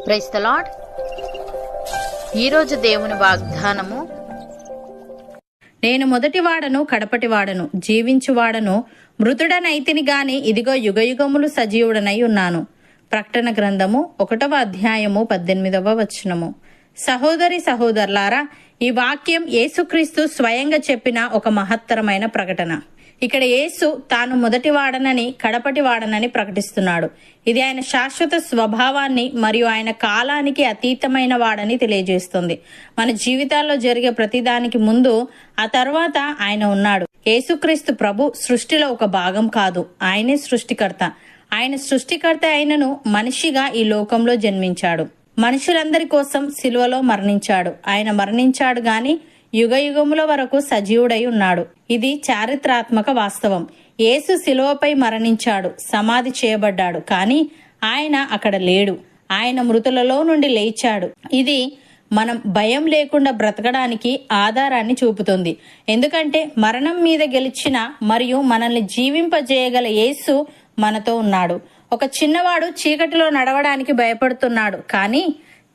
Praise the lord. ఈరోజు దేవుని వాగ్దానము, నేను మొదటివాడను కడపటివాడను, జీవించువాడను, మృతుడనైతిని గాని ఇదిగో యుగయుగములు సజీవుడనై ఉన్నాను. ప్రకటన గ్రంథము 1వ అధ్యాయము 18వ వచనము. సహోదరి సహోదరులారా, ఈ వాక్యం యేసుక్రీస్తు స్వయంగా చెప్పిన ఒక మహత్తరమైన ప్రకటన. ఇక్కడ యేసు తాను మొదటివాడనని కడపటివాడనని ప్రకటిస్తున్నాడు. ఇది ఆయన శాశ్వత స్వభావాన్ని మరియు ఆయన కాలానికి అతీతమైన వాడని తెలియజేస్తుంది. మన జీవితాల్లో జరిగే ప్రతిదానికి ముందు, ఆ తర్వాత ఆయన ఉన్నాడు. యేసుక్రీస్తు ప్రభు సృష్టిలో ఒక భాగం కాదు, ఆయనే సృష్టికర్త. ఆయన సృష్టికర్త అయినను మనిషిగా ఈ లోకంలో జన్మించాడు. మనుషులందరి కోసం సిలువలో మరణించాడు. ఆయన మరణించాడు గాని యుగయుగముల వరకు సజీవుడై ఉన్నాడు. ఇది చారిత్రాత్మక వాస్తవం. యేసు శిలువపై మరణించాడు, సమాధి చేయబడ్డాడు, కానీ ఆయన అక్కడ లేడు. ఆయన మృతులలో నుండి లేచాడు. ఇది మనం భయం లేకుండా బ్రతకడానికి ఆధారాన్ని చూపుతుంది. ఎందుకంటే మరణం మీద గెలిచిన మరియు మనల్ని జీవింపజేయగల యేసు మనతో ఉన్నాడు. ఒక చిన్నవాడు చీకటిలో నడవడానికి భయపడుతున్నాడు, కానీ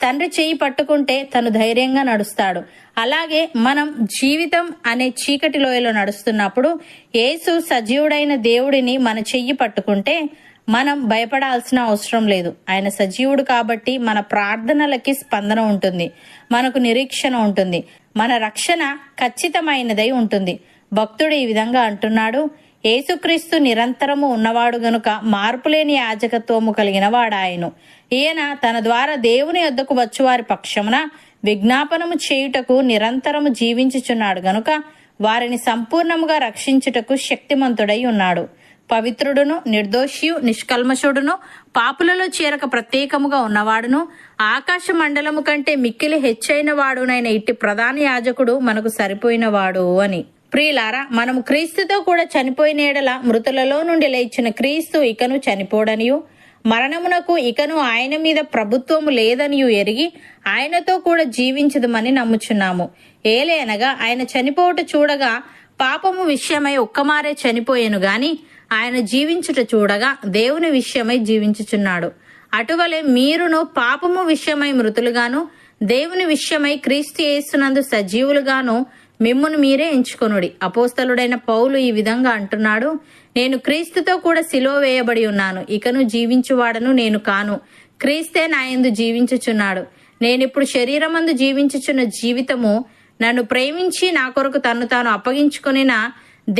తండ్రి చెయ్యి పట్టుకుంటే తను ధైర్యంగా నడుస్తాడు. అలాగే మనం జీవితం అనే చీకటి లోయలో నడుస్తున్నప్పుడు యేసు సజీవుడైన దేవుడిని మన చెయ్యి పట్టుకుంటే మనం భయపడాల్సిన అవసరం లేదు. ఆయన సజీవుడు కాబట్టి మన ప్రార్థనలకి స్పందన ఉంటుంది, మనకు నిరీక్షణ ఉంటుంది, మన రక్షణ ఖచ్చితమైనదై ఉంటుంది. భక్తుడు ఈ విధంగా అంటున్నాడు, యేసుక్రీస్తు నిరంతరము ఉన్నవాడు గనుక మార్పులేని యాజకత్వము కలిగిన వాడాయను. ఈయన తన ద్వారా దేవుని యొద్దకు వచ్చువారి పక్షమున విజ్ఞాపనము చేయుటకు నిరంతరము జీవించుచున్నాడు గనుక వారిని సంపూర్ణముగా రక్షించుటకు శక్తిమంతుడై ఉన్నాడు. పవిత్రుడును, నిర్దోషియు, నిష్కల్మషుడును, పాపులలో చేరక ప్రత్యేకముగా ఉన్నవాడును, ఆకాశ మండలము కంటే మిక్కిలి హెచ్చైన వాడునైన ఇట్టి ప్రధాన యాజకుడు మనకు సరిపోయినవాడు అని. ప్రియులారా, మనము క్రీస్తుతో కూడా చనిపోయిన ఎడల మృతులలో నుండి లేచిన క్రీస్తు ఇకను చనిపోడనియు, మరణమునకు ఇకను ఆయన మీద ప్రభుత్వము లేదనియు ఎరిగి ఆయనతో కూడా జీవించదుమని నమ్ముచున్నాము. ఏలయనగా ఆయన చనిపోవుట చూడగా పాపము విషయమై ఒక్కమారే చనిపోయేను గాని ఆయన జీవించుట చూడగా దేవుని విషయమై జీవించుచున్నాడు. అటువలే మీరును పాపము విషయమై మృతులుగాను, దేవుని విషయమై క్రీస్తు యేసునందు సజీవులుగాను మిమ్మును మీరే ఎంచుకొనుడి. అపోస్తలుడైన పౌలు ఈ విధంగా అంటున్నాడు, నేను క్రీస్తుతో కూడా సిలువ వేయబడి ఉన్నాను. ఇకను జీవించువాడను నేను కాను, క్రీస్తే నాయందు జీవించుచున్నాడు. నేనిప్పుడు శరీరమందు జీవించుచున్న జీవితము నన్ను ప్రేమించి నా కొరకు తన్ను తాను అప్పగించుకొనిన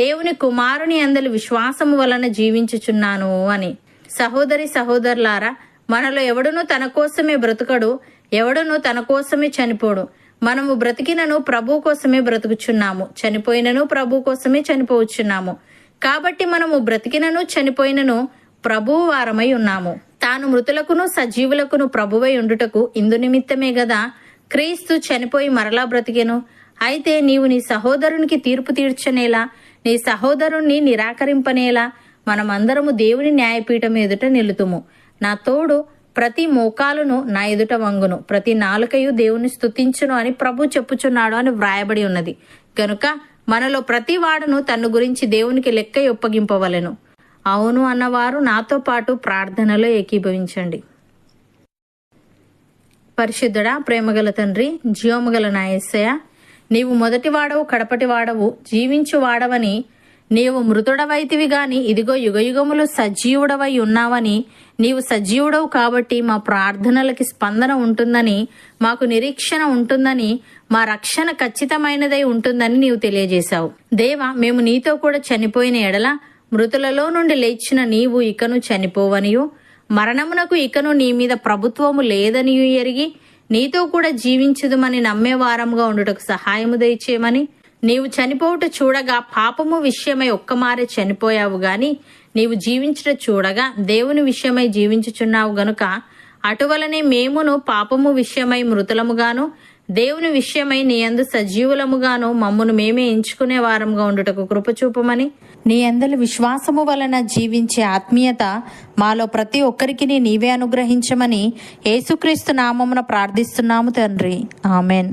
దేవుని కుమారుని అందలి విశ్వాసము వలన జీవించుచున్నాను అని. సహోదరి సహోదరులారా, మనలో ఎవడునూ తన కోసమే బ్రతుకడు, ఎవడునూ తన కోసమే చనిపోడు. మనము బ్రతికినను ప్రభు కోసమే బ్రతుకుచున్నాము, చనిపోయినను ప్రభు కోసమే చనిపోవచ్చున్నాము. కాబట్టి మనము బ్రతికినను చనిపోయినను ప్రభువు వారమై ఉన్నాము. తాను మృతులకును సజీవులకును ప్రభువై ఉండుటకు ఇందు నిమిత్తమే గదా క్రీస్తు చనిపోయి మరలా బ్రతికెను. అయితే నీవు నీ సహోదరునికి తీర్పు తీర్చనేలా, నీ సహోదరుణ్ణి నిరాకరింపనేలా? మనమందరము దేవుని న్యాయపీఠం ఎదుట నిలుతుము. నా తోడు ప్రతి మోకాలును నా ఎదుట వంగును, ప్రతి నాలుకయు దేవుని స్తుతించును అని ప్రభు చెప్పుచున్నాడు అని వ్రాయబడి ఉన్నది. గనుక మనలో ప్రతి వాడును తన్ను గురించి దేవునికి లెక్క ఒప్పగింపవలెను. అవును అన్నవారు నాతో పాటు ప్రార్థనలో ఏకీభవించండి. పరిశుద్ధుడా, ప్రేమగల తండ్రి, జీవముగల నా యేసయ్య, నీవు మొదటివాడవు కడపటివాడవు, జీవించు వాడవని, నీవు మృతుడవైతివి గాని ఇదిగో యుగయుగములు సజీవుడవై ఉన్నావని, నీవు సజీవుడవు కాబట్టి మా ప్రార్థనలకి స్పందన ఉంటుందని, మాకు నిరీక్షణ ఉంటుందని, మా రక్షణ ఖచ్చితమైనదై ఉంటుందని నీవు తెలియజేశావు. దేవా, మేము నీతో కూడా చనిపోయిన ఎడల మృతులలో నుండి లేచిన నీవు ఇకను చనిపోవనియు, మరణమునకు ఇకను నీ మీద ప్రభుత్వము లేదనియు ఎరిగి నీతో కూడా జీవించుదుమని నమ్మేవారముగా ఉండుటకు సహాయము దయచేయమని, నీవు చనిపోవుట చూడగా పాపము విషయమై ఒక్కమారే చనిపోయావు గాని నీవు జీవించుట చూడగా దేవుని విషయమై జీవించుచున్నావు గనుక అటువలనే మేమును పాపము విషయమై మృతులముగాను, దేవుని విషయమై నీ యందు సజీవులముగాను మమ్మును మేమే ఎంచుకునే వారముగా ఉండుటకు కృపచూపమని, నీ యందలి విశ్వాసము వలన జీవించే ఆత్మీయత మాలో ప్రతి ఒక్కరికి నీవే అనుగ్రహించమని యేసుక్రీస్తు నామమున ప్రార్థిస్తున్నాము తండ్రి. ఆమెన్.